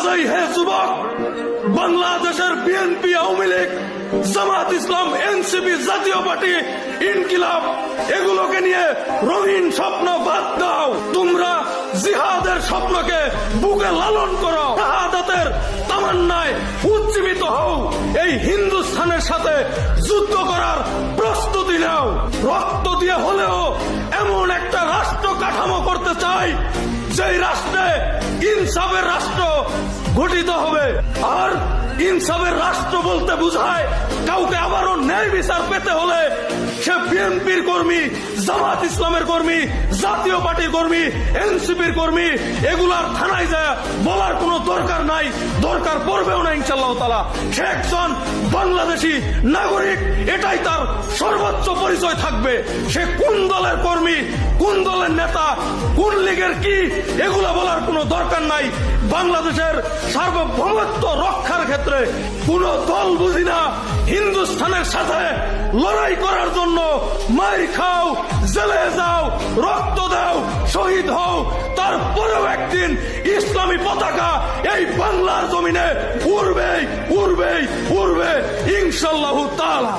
কাজেই হে যুবক, বাংলাদেশের বিএনপি, আওয়ামী লীগ, জামাত ইসলাম, এনসিপি, জাতীয় পার্টি, ইনকিলাব এগুলোকে নিয়ে রঙিন স্বপ্ন বাদ দাও। তোমরা জিহাদের স্বপ্নকে বুকে লালন করো, শাহাদাতের তামান্নায় উজ্জীবিত হও। এই হিন্দুস্তানের সাথে যুদ্ধ করার প্রস্তুতি নাও। রক্ত দিয়ে হলেও এমন একটা রাষ্ট্র কাঠামো করতে চাই যেই রাষ্ট্রে ইনসাফের রাষ্ট্র গঠিত হবে। আর ইনসাফের রাষ্ট্র বলতে বুঝায় কাউকে আবারও ন্যায় বিচার পেতে হলে সে বিএনপির কর্মী, জামাত ইসলামের কর্মী, জাতীয় পার্টির কর্মী, এনসিপির কর্মী, এগুলার থানায় যায় বলার কোনো দরকার নাই, দরকার পড়বেও না ইনশাআল্লাহ তাআলা। সে একজন বাংলাদেশি নাগরিক, এটাই তার সর্বোচ্চ পরিচয় থাকবে। সে কোন দলের কর্মী, কোন দলের নেতা, কোন লীগের কি, এগুলা বলার কোনো দরকার নাই। বাংলাদেশের সার্বভৌমত্ব রক্ষার ক্ষেত্রে কোন দল বুঝি না, হিন্দুস্তানের সাথে লড়াই করার জন্য মার খাও, জেলে যাও, রক্ত দাও, শহীদ হও, তারপরেও একদিন ইসলামী পতাকা এই বাংলার জমিনে উড়বেই, উড়বেই, উড়বে ইনশাআল্লাহু তাআলা।